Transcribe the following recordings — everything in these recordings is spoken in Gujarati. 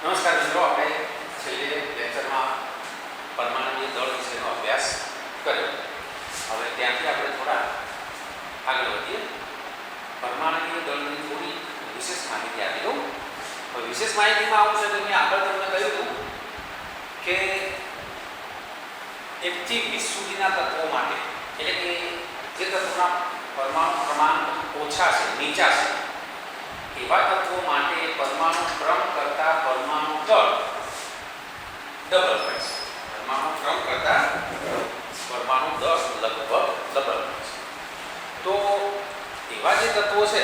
નમસ્કાર મિત્રો, આપણે છેલ્લે લેક્ચરમાં પરમાણુય દળ વિશેનો અભ્યાસ કર્યો. હવે ત્યાંથી આપણે થોડા આગળ વધીએ. પરમાણુય દળની થોડી વિશેષ માહિતી આપી દઉં. હવે વિશેષ માહિતીમાં આવું છે તો મેં આગળ તમને કહ્યું હતું કે 1 થી 20 સુધીના તત્વો માટે, એટલે કે જે તત્વોના પરમાણુ ક્રમાંક ઓછા છે, નીચા છે, એવા તત્વો માટે પરમાણુ ક્રમ કરતા પરમાણુ દળ ડબલ હોય છે. પરમાણુ ક્રમ કરતા પરમાણુ દળ લગભગ ડબલ હોય છે. તો એવા જે તત્વો છે,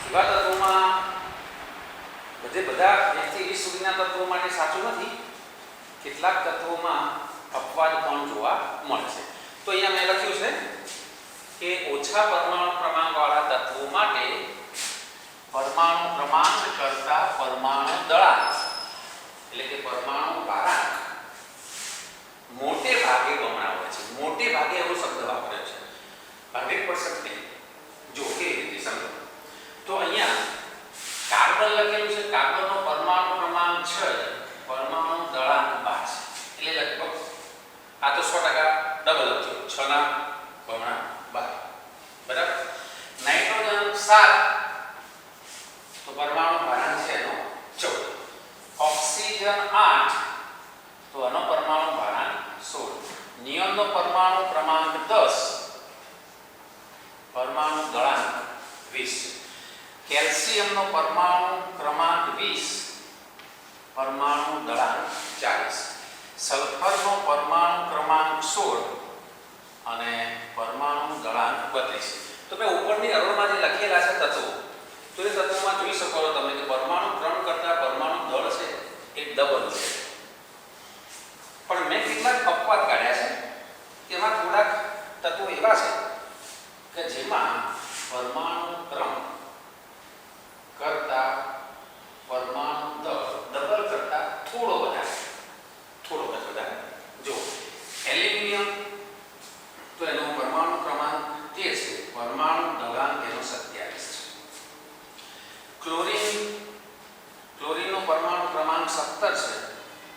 એવા તત્વોમાં બધા 1 થી 20 સુધીના તત્વો માટે સાચું નથી. કેટલાક તત્વોમાં અપવાદ પણ જોવા મળે છે. તો અહીંયા મેં લખ્યું છે કે ઓછા પરમાણુ ક્રમાંકવાળા તત્વો માટે પરમાણુ ક્રમાંક કરતા પરમાણુ દળાંક, એટલે કે પરમાણુ ભારાંક મોટે ભાગે બમણા હોય છે. મોટે ભાગે એવો શબ્દ વાપર્યો છે, 100% નહીં. જો કેવી રીતે સમજો તો અહીંયા કાર્બન લખેલું છે. કાર્બનનો પરમાણુ ક્રમાંક 6, પરમાણુ દળાંક 5, એટલે લગભગ આ તો 100% ડબલ જ થયું. 6 ના બમણા 12, બરાબર. નાઇટ્રોજન 7, તો પરમાણુ ભારાંક છે એનો 14. ઓક્સિજન 8, તો એનો પરમાણુ ભારાંક 16. નિયોનનો પરમાણુ ક્રમાંક 10, પરમાણુ દળાંક 20. કેલ્શિયમનો પરમાણુ ક્રમાંક 20, પરમાણુ દળાંક 40. સલ્ફરનો પરમાણુ ક્રમાંક 16 અને પરમાણુ દળાંક 32. તો મેં ઉપરની અરોળમાં જે લખેલા છે તત્વો, તો એ તત્વોમાં જોઈ શકો છો તમે કે પરમાણુ ક્રમ કરતા પરમાણુ દળ છે એ ડબલ છે. પણ મેં કેટલાક અપવાદ કાઢ્યા છે. તેમાં થોડાક તત્વો એવા છે કે જેમાં પરમાણુ ક્રમ કરતા પરમાણુ દળ ડબલ કરતા થોડો વધારે. જો એલ્યુમિનિયમ, તો એનો પરમાણુ ક્રમાંક 13 છે, પરમાણુ દળાંક એનો 27 છે. ક્લોરીનનો પરમાણુ ક્રમાંક 17 છે,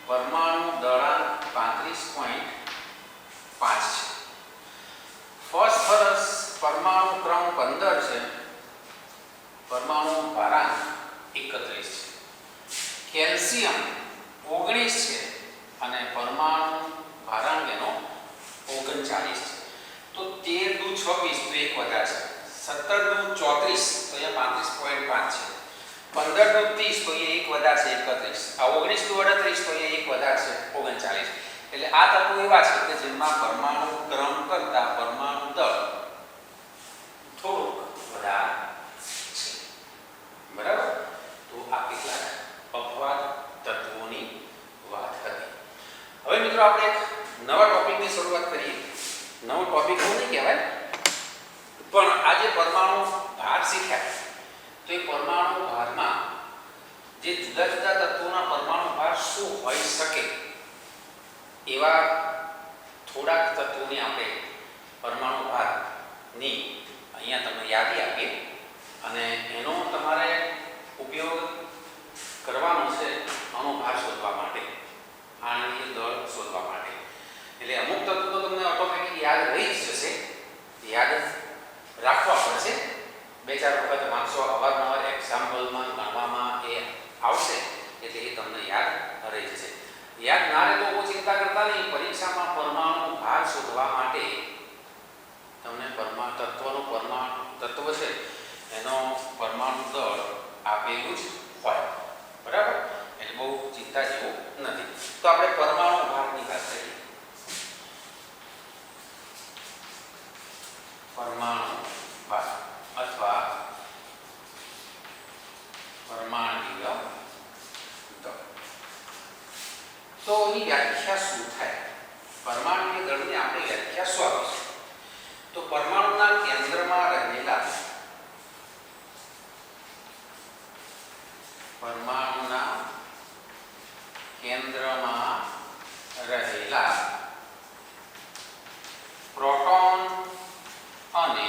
પરમાણુ દળાંક 35.5 છે. ફોસ્ફરસ પરમાણુ ક્રમ 15 છે, પરમાણુ ભારાંક 31 છે. કેલ્શિયમ 19 છે અને પરમાણુ ભારાંક એનો 39 છે. તો 13 દુ 26, તો એક વધારે છે. 17 દુ 34, તો અહીંયા 35.5 છે. 15 દુ 30, તો અહીંયા એક વધારે છે, 31. આ 19 દુ 38, તો અહીંયા એક વધારે છે, 39. એટલે આ તત્વો એવા છે કે જેમાં પરમાણુ ક્રમ કરતા પરમાણુ દળ થોડુંક વધારે છે, બરાબર. તો આ કેટલાક અપવાદ તત્વોની વાત હતી. હવે મિત્રો આપણે એક નવા ટોપિકની શરૂઆત કરીએ. નવો ટોપિક હું નહીં કહેવાય, પણ આજે પરમાણુ ભાર શીખ્યા, તો એ પરમાણુ ભારમાં જે જુદા જુદા તત્વોના પરમાણુ ભાર શું હોઈ શકે એવા થોડાક તત્વોની આપણે પરમાણુ ભારની અહીંયા તમને યાદી આપીએ અને એનો તમારે ઉપયોગ કરવાનો છે આનો ભાર શોધવા માટે, આણ્વીય દળ શોધવા માટે. એટલે અમુક તત્વો તો તમને ઓટોમેટિક યાદ રહી જ જશે, યાદ રાખવા પડશે. 2-4 વખત વાંચો, અવારનવાર એક્ઝામ્પલમાં ગણવામાં એ આવશે, એટલે એ તમને યાદ રહી જશે. યાદ ના રહે તો બહુ ચિંતા કરતા નહીં. પરીક્ષામાં પરમાણુ ભાર શોધવા માટે તમને તત્વ છે એનો પરમાણુ દળ આપેલું જ હોય, બરાબર. એટલે બહુ ચિંતા જેવું નથી. તો આપણે પરમાણુ ભારની વાત કરીએ. પરમાણુ ભાર અથવા પરમાણુય દળ, તો એની વ્યાખ્યા શું થાય? પરમાણુય દળની આપણે વ્યાખ્યા શું આપીશું? તો પરમાણુના કેન્દ્રમાં રહેલા પ્રોટોન અને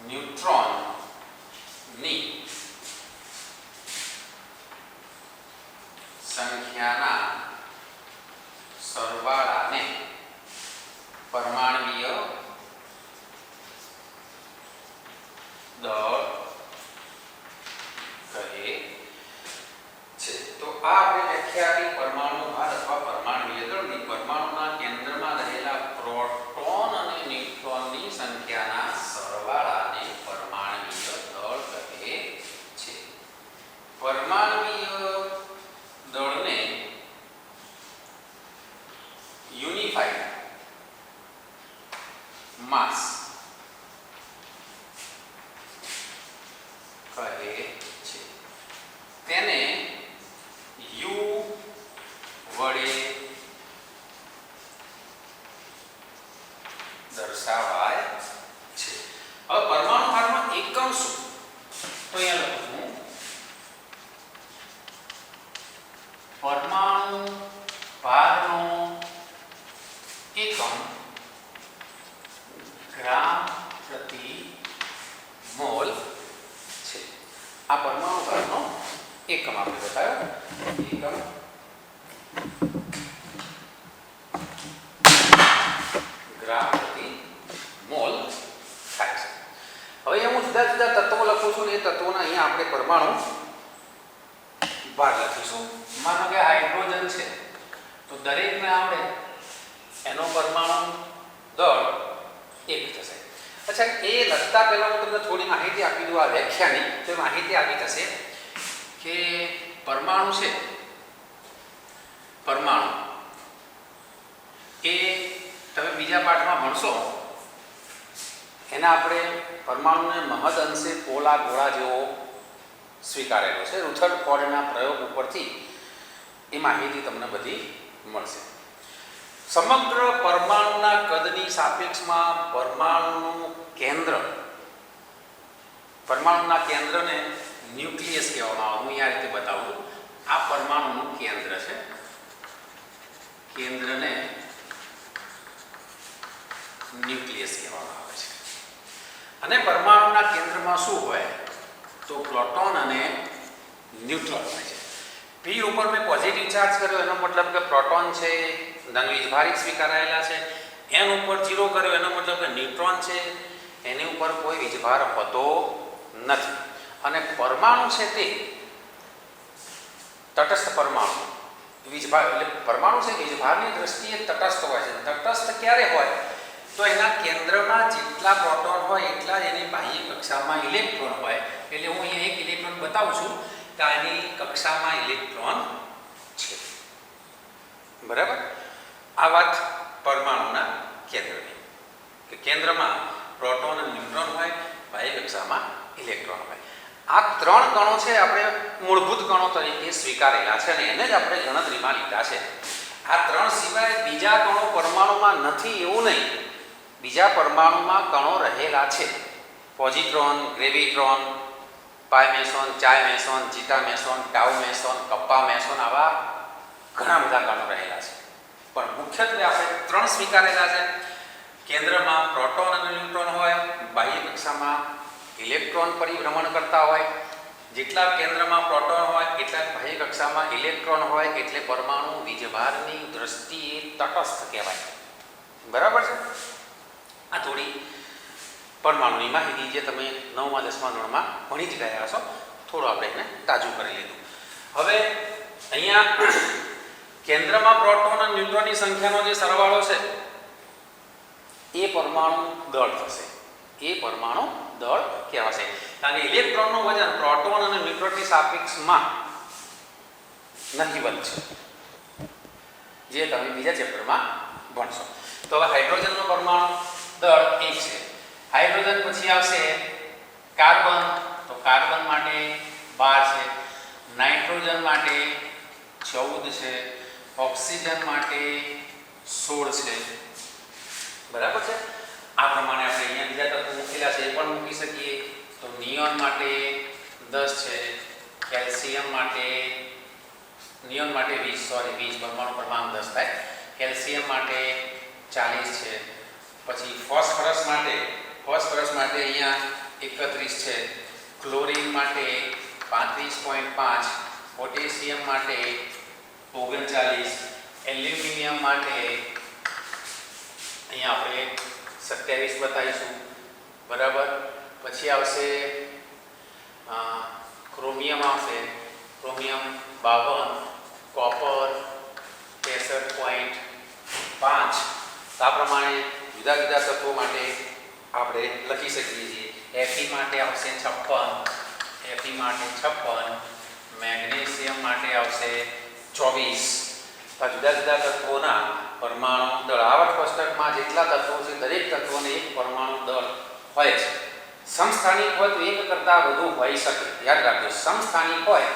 ન્યુટ્રોનની દળ કહે છે. તો આ આપણે વ્યાખ્યા આપી પરમાણુ ભાર અથવા પરમાણુય દળની. પરમાણુના કેન્દ્રમાં રહેલા પ્રોટોન અને ન્યુટ્રોનની સંખ્યાના સરવાળાને પરમાણુય દળ કહે છે. પરમાણુય દળને યુનિફાઈડ માસ કહે છે. તેને U વડે દર્શાવાય છે. હવે પરમાણુ ભારમાં એકમ શું? તો અહીંયા લખું છું પરમાણુ ભારનો એકમ ગ્રામ પ્રતિ મોલ છે. આ પરમાણુ ભારનો એકમ આપણે બતાવ્યો. એકમ ગ્રામ પ્રતિ મોલ થાય છે. હવે હું જુદા જુદા તત્વો લખું છું ને એ તત્વોના અહીંયા આપણે પરમાણુ ભાર લખીશું. માનો કે હાઇડ્રોજન છે તો દરેકને આપણે એનો પરમાણુ દળ 1 થશે. અચ્છા, એ લખતા પહેલા હું તમને થોડી માહિતી આપી દઉં આ વ્યાખ્યાની. તો માહિતી આપી થશે કે પરમાણુ છે, પરમાણુ એ તમે બીજા પાઠમાં ભણશો. એના આપણે પરમાણુને મહદ અંશે પોલા ગોળા જેવો સ્વીકારેલો છે. રુથરફોર્ડના પ્રયોગ ઉપરથી એ માહિતી તમને બધી મળશે. સમગ્ર પરમાણુના કદની સાપેક્ષમાં પરમાણુનું કેન્દ્ર, પરમાણુના કેન્દ્રને ન્યુક્લિયસ કહેવામાં આવે. હું આ રીતે બતાવું. આ પરમાણુનું કેન્દ્ર છે. કેન્દ્રને ન્યુક્લિયસ કહેવામાં આવે છે. અને પરમાણુના કેન્દ્રમાં શું હોય? તો પ્રોટોન અને ન્યુટ્રોન હોય છે. P ઉપર મેં પોઝિટિવ ચાર્જ કર્યો એનો મતલબ કે પ્રોટોન છે ધન વીજભારિત સ્વીકારાયેલા છે. n ઉપર 0 કર્યો એનો મતલબ કે ન્યુટ્રોન છે એની ઉપર કોઈ વીજભાર હોતો નથી. અને પરમાણુ છે તે તટસ્થ પરમાણુ, વીજભાર એટલે પરમાણુ છે વીજભારની દ્રષ્ટિએ તટસ્થ હોય છે. તટસ્થ ક્યારે હોય? તો એના કેન્દ્રમાં જેટલા પ્રોટોન હોય એટલા જ એની બાહ્ય કક્ષામાં ઇલેક્ટ્રોન હોય. એટલે હું અહીંયા એક ઇલેક્ટ્રોન બતાવું છું કે આની કક્ષામાં ઇલેક્ટ્રોન છે. બરાબર? આ વાત પરમાણુના કેન્દ્રની, કે કેન્દ્રમાં પ્રોટોન અને ન્યુટ્રોન હોય, બાહ્ય કક્ષામાં ઇલેક્ટ્રોન હોય. આ 3 કણો છે આપણે મૂળભૂત કણો તરીકે સ્વીકારેલા છે અને એને જ આપણે ગણતરીમાં લીધા છે. આ 3 સિવાય બીજા કણો પરમાણુમાં નથી એવું નહીં. બીજા પરમાણુમાં કણો રહેલા છે. પોઝિટ્રોન, ગ્રેવિટ્રોન, પાયમેસોન, ચાયમેસોન, જીટામેસોન, ટાઉમેસોન, કપ્પામેસોન, આવા ઘણા બધા કણો રહેલા છે. પણ મુખ્યત્વે આપણે 3 સ્વીકારેલા છે. કેન્દ્રમાં પ્રોટોન અને ન્યુટ્રોન હોય, બાહ્ય કક્ષામાં ઇલેક્ટ્રોન પરિભ્રમણ કરતા હોય. જેટલા કેન્દ્રમાં પ્રોટોન હોય એટલા બાહ્ય કક્ષામાં ઇલેક્ટ્રોન હોય. એટલે પરમાણુ વીજભારની દ્રષ્ટિએ તટસ્થ કહેવાય. બરાબર છે? આ થોડી પરમાણુની માહિતી જે તમે 9મા 10મા ધોરણમાં ભણી જ ગયા છો. થોડું આપણે એને તાજું કરી લીધું. હવે અહીંયા કેન્દ્રમાં પ્રોટોન અને ન્યુટ્રોનની સંખ્યાનો જે સરવાળો છે એ પરમાણુ દળ થશે. એ પરમાણુ દળ કહેવાશે. કારણ કે ઇલેક્ટ્રોનનું વજન પ્રોટોન અને ન્યુટ્રોનની સાપેક્ષમાં નહિવત છે, જે તમે બીજા ચેપ્ટરમાં ભણશો. તો હવે હાઇડ્રોજનનો પરમાણુ દળ 1 છે. હાઇડ્રોજન પછી આવશે કાર્બન. તો કાર્બન માટે 12 છે. નાઇટ્રોજન માટે 14 છે. ઓક્સિજન માટે 16 છે. બરાબર છે? આ પ્રમાણે આપણે અહીંયા બીજા તત્વો મૂકેલા છે એ પણ મૂકી શકીએ. તો નિયોન માટે 10 છે. કેલ્શિયમ માટે, નિયોન માટે 20 પરમાણુ ક્રમાંક 10 થાય. કેલ્શિયમ માટે 40 છે. પછી ફોસ્ફરસ માટે અહીંયા 31 છે. ક્લોરીન માટે 35.5, પોટેશિયમ માટે 39, એલ્યુમિનિયમ માટે અહીંયા આપણે 27 બતાવીશું. બરાબર? પછી આવશે ક્રોમિયમ આવશે, ક્રોમિયમ 52, કોપર 63.5. તો આ પ્રમાણે જુદા જુદા તત્વો માટે આપણે લખી શકીએ છીએ. Fe માટે આવશે 56, Fe માટે 56, મેગ્નેશિયમ માટે આવશે 24. આ જુદા જુદા તત્વોના પરમાણુ દળ આવર્ત કોષ્ટકમાં જેટલા તત્વો છે દરેક તત્વોને એક પરમાણુ દળ હોય છે. સમસ્થાનિક હોય તો એક કરતાં વધુ હોઈ શકે. યાદ રાખજો, સમસ્થાનિક હોય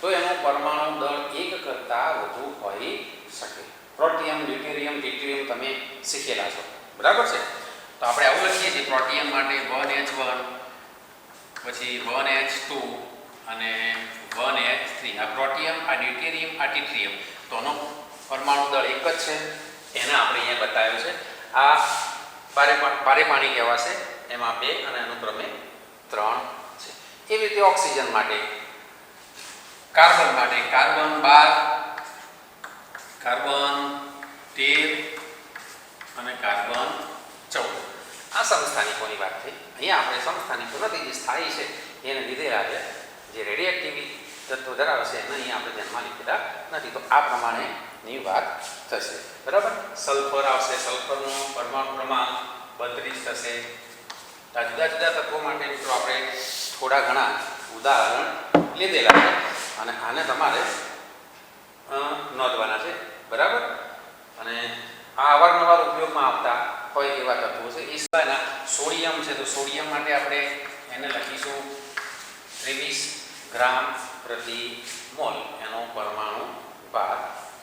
તો એનો પરમાણુ દળ એક કરતાં વધુ હોઈ શકે. પ્રોટિયમ, ડ્યુટેરિયમ, ટ્રિટિયમ તમે શીખેલા છો, બરાબર છે? તો આપણે આવું લખીએ છીએ. પ્રોટિયમ માટે 1H1, પછી 1H2 અને 1H3. આ પ્રોટિયમ, આ ડ્યુટેરિયમ, આ ટ્રિટિયમ, તો આનો પરમાણુ દળ એક જ છે. એને આપણે અહીંયા બતાવ્યું છે. આ ભારે પાણી કહેવાશે, એમાં 2 અને અનુક્રમે 3 છે. એવી રીતે ઓક્સિજન માટે, કાર્બન માટે કાર્બન 12, કાર્બન 13 અને કાર્બન 14. આ સમસ્થાનિકોની વાત થઈ. અહીંયા આપણે સમસ્થાનિકો નથી, જે સ્થાયી છે એને લીધેલા છે. જે રેડિએક્ટિવિટી તત્વો ધરાવે છે એને અહીંયા આપણે ધ્યાનમાં લીધેલા નથી. તો આ પ્રમાણેની વાત થશે, બરાબર. સલ્ફર આવશે, સલ્ફરનો પરમાણુ ક્રમાંક 32 થશે. આ જુદા જુદા તત્વો માટે મિત્રો આપણે થોડા ઘણા ઉદાહરણ લીધેલા છે અને આને તમારે નોંધવાના છે, બરાબર. અને આ અવારનવાર ઉપયોગમાં આવતા હોય એવા તત્વો છે. એ સિવાયના સોડિયમ છે, તો સોડિયમ માટે આપણે એને લખીશું 23 ગ્રામ પ્રતિ મોલ એનો પરમાણુ ભાર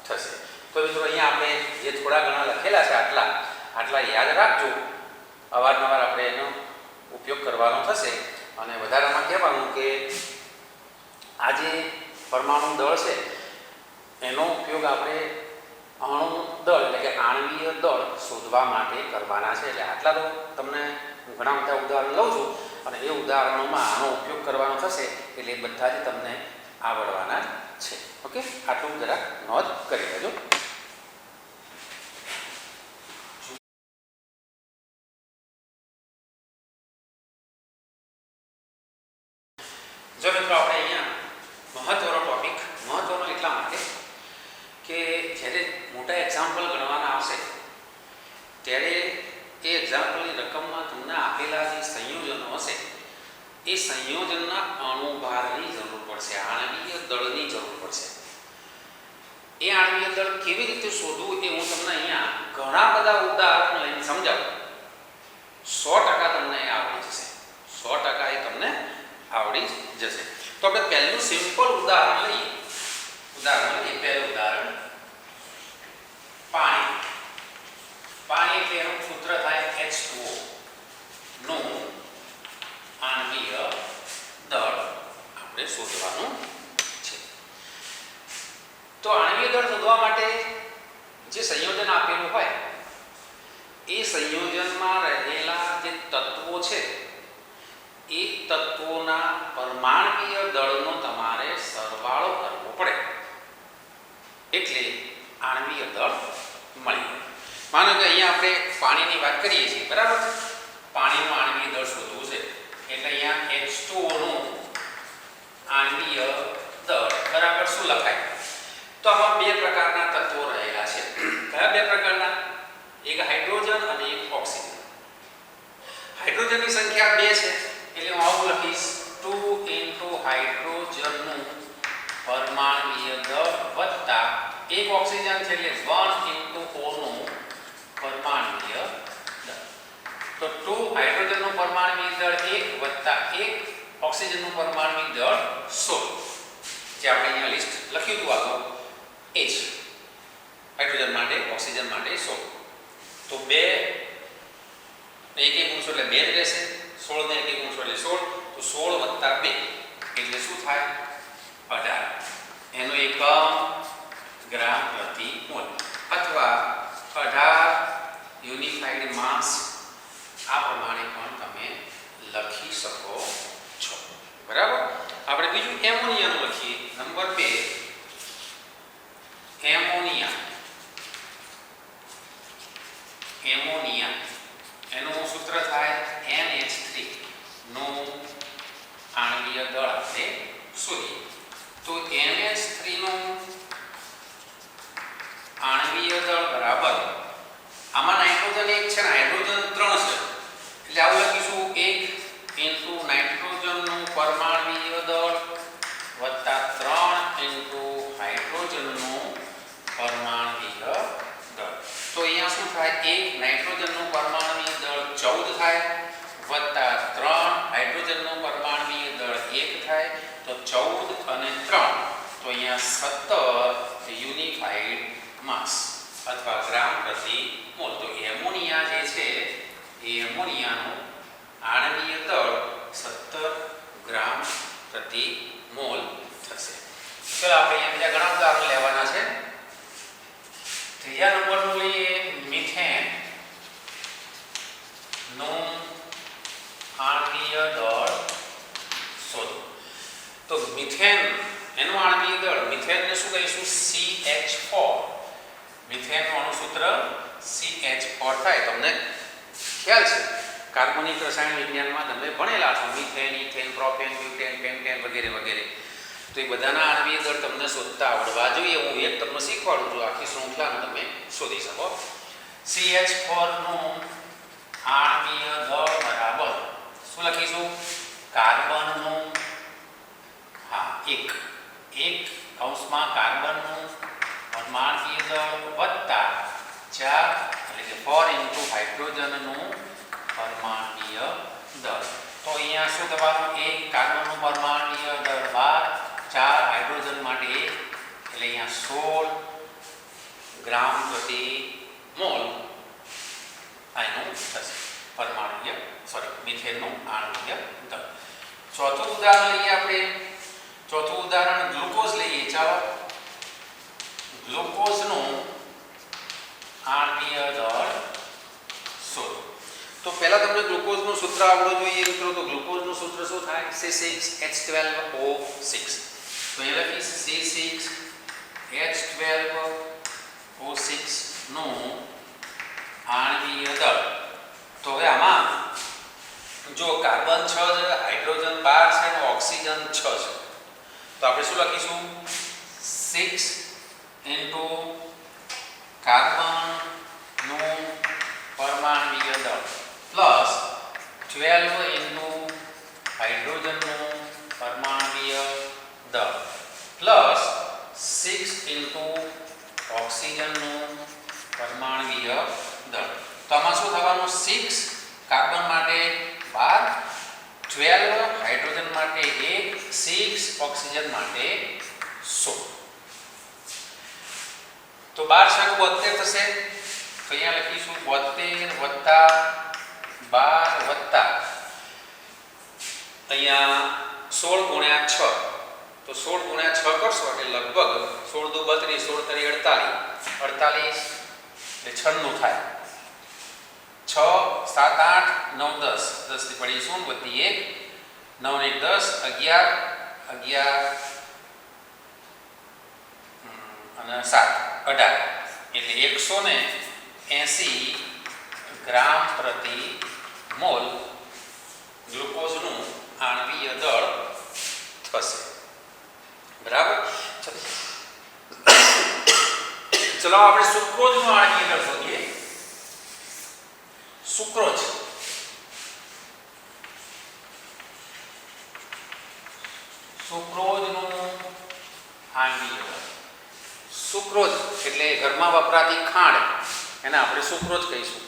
થશે. તો મિત્રો અહીંયા આપણે જે થોડા ઘણા લખેલા છે આટલા યાદ રાખજો. અવારનવાર આપણે એનો ઉપયોગ કરવાનો થશે. અને વધારામાં કહેવાનું કે આ જે પરમાણુ દળ છે એનો ઉપયોગ આપણે અણુ દળ એટલે કે આણ્વીય દળ શોધવા માટે કરવાના છે. એટલે આટલા તો તમને હું ઘણા બધા ઉદાહરણ લઉં છું અને એ ઉદાહરણોમાં આનો ઉપયોગ કરવાનો થશે એટલે એ બધા જ તમને આવડવાના છે. ઓકે, આટલું જરા નોંધ કરી લેજો. જો મિત્રો આપણે અહીંયા મહત્વનો ટોપિક, મહત્વનો એટલા માટે કે જ્યારે મોટા એક્ઝામ્પલ ગણવાના આવશે ત્યારે એ એક્ઝામ્પલની રકમમાં તમને આપેલા જે સંયોજનો હશે એ સંયોજનના અણુભારની જરૂર પડશે, આણ્વીય દળની જરૂર પડશે. એ આણ્વીય દળ કેવી રીતે શોધવું એ હું તમને અહીંયા ઘણા બધા ઉદાહરણો લઈને સમજાવું. 100% તમને આવડી જશે, 100% એ તમને આવડી જશે. તો આપણે પહેલું સિમ્પલ ઉદાહરણ લઈએ. પહેલું ઉદાહરણ પાણી. પાણી એટલે એનું સૂત્ર થાય H2O નું આણ્વીય દળ આપણે શોધવાનું છે. તો આણ્વીય દળ શોધવા માટે જે સંયોજન આપેલું હોય એ સંયોજનમાં રહેલા જે તત્વો છે એ તત્વોના પરમાણ્વીય દળનો તમારે સરવાળો કરવો પડે એટલે આણ્વીય દળ મળે. માનો કે અહીંયા આપણે પાણીની વાત કરીએ છીએ, બરાબર. પાણીનું આણ્વીય દળ શોધવું છે એટલે અહીંયા H2O નું આણ્વીય દળ બરાબર શું લખાય? તો આમાં 2 પ્રકારના તત્વો રહેલા છે. કયા 2 પ્રકારના? એક હાઇડ્રોજન અને એક ઓક્સિજન. હાઇડ્રોજનની સંખ્યા 2 છે એટલે હું આવું લખીશ 2 * હાઇડ્રોજનનું પરમાણ્વીય દળ વત્તા એક ઓક્સિજન છે એટલે 1 * O નું પરમાણ્વીય દળ. તો 2 હાઇડ્રોજનનું પરમાણ્વીય દળ 1 વત્તા 1 ઓક્સિજનનું પરમાણ્વીય દળ 16. જે આપણે અહીંયા લિસ્ટ લખ્યું હતું આગળ એ જ હાઇડ્રોજન માટે, ઓક્સિજન માટે 16. તો 2 ને 1 ગુણશો એટલે 2 જ રહેશે. 16 ને 1 ગુણશો એટલે 16. તો 16 + 2 એટલે શું થાય? 18. એનો એકમ ગ્રામ પ્રતિ મોલ અથવા 18 યુનિફાઈડ માસ આ પ્રમાણે પણ તમે લખી શકો છો, બરાબર. આપણે બીજું એમોનિયાનું લખીએ. Number 2 ammonia. એમોનિયા એનું સૂત્ર થાય NH3 નું 1 નાઇટ્રોજનનું પરમાણુય દળ 14 થાય વત્તા 3 હાઇડ્રોજનનું પરમાણુય દળ 1 થાય તો 14 અને 3 તો અહીંયા 17 યુનિફાઈડ માસ અથવા ગ્રામ પ્રતિ મોલ. તો એમોનિયા જે છે એ એમોનિયાનું આણ્વીય દળ 17 ગ્રામ પ્રતિ મોલ થશે. ચલો આપણે અહીંયા બીજા ઘણા ઉદાહરણ લેવાના છે. ત્રીજા નંબરનું લઈએ મિથેન નું આણ્વીય દળ શોધો. તો મિથેન એનું આણ્વીય દળ, મિથેનને શું કહીશું? CH4. મિથેનનું અણુસૂત્ર CH4 થાય. તમને ખ્યાલ છે કાર્બનિક રસાયણ વિજ્ઞાનમાં તમે ભણેલા છો, methane, ethane, propane, butane, pentane વગેરે વગેરે. તો એ બધાના આણ્વીય દળ તમને શોધતા આવડવા જોઈએ. હું એક તમને શીખવાડું છું, આખી શૃંખલાનું તમે શોધી શકો. CH4 નું આણ્વીય દળ બરાબર શું લખીશું? કાર્બનનું એક કૌંસમાં કાર્બનનું પરમાણ્વીય દળ વત્તા 4 એટલે કે 4 ઇન્ટુ હાઇડ્રોજનનું પરમાણ્વીય દળ. તો અહીંયા શું થવાનું? 1 કાર્બનનું પરમાણ્વીય દળ 12, 4 હાઇડ્રોજન માટે 1 એટલે અહીંયા 16 ગ્રામ પ્રતિ મોલ આનું થશે પરમાણ્વીય મિથેનનું આણ્વીય દળ. ચોથું ઉદાહરણ લઈએ આપણે. ચોથું ઉદાહરણ ગ્લુકોઝ લઈએ. ચાલો, ગ્લુકોઝનું આણ્વીય દળ શોધો. તો પહેલા તમને ગ્લુકોઝનું સૂત્ર આવડવું જોઈએ મિત્રો. તો ગ્લુકોઝનું સૂત્ર શું થાય? C6H12O6. તો એ લખીશ C6H12O6 નું આણ્વીય દળ. તો હવે આમાં જો કાર્બન 6 છે, હાઇડ્રોજન 12 છે અને ઓક્સિજન 6 છે. તો આપણે શું લખીશું? 6 ઇન્ટુ કાર્બનનું પરમાણ્વીય દળ પ્લસ 12 ઇન્ટુ હાઇડ્રોજનનું પરમાણ્વીય દળ પ્લસ 6 ઇન્ટુ ઓક્સિજનનું પરમાણ્વીય દળ. તો આમાં શું થવાનું? 6 કાર્બન માટે 12, 12 હાઇડ્રોજન માટે 1, 6 ઓક્સિજન માટે 16. તો 12 × 72 થશે. તો અહીંયા લખીશું 72 વત્તા 12 વત્તા અહીંયા 16 ગુણ્યા 6. તો 16 ગુણ્યા 6 કરશો એટલે લગભગ 16 × 2 = 32, 16 × 3 = 48, 48 એટલે 96 થાય. 6 7 8 9 10, 10 થી પડી 0 વત્તી 1, 9 ને 10 11 11 અને 7 18 એટલે 180 ગ્રામ પ્રતિ મોલ ગ્લુકોઝનું આણ્વીય દળ થશે. બરાબર. ચલો આપણે સુક્રોઝનું આણ્વીય દળ શોધીએ. સુક્રોઝ સુક્રોઝનું આણ્વીય દળ. સુક્રોઝ એટલે ઘરમાં વપરાતી ખાંડ, એને આપણે સુક્રોઝ કહીશું.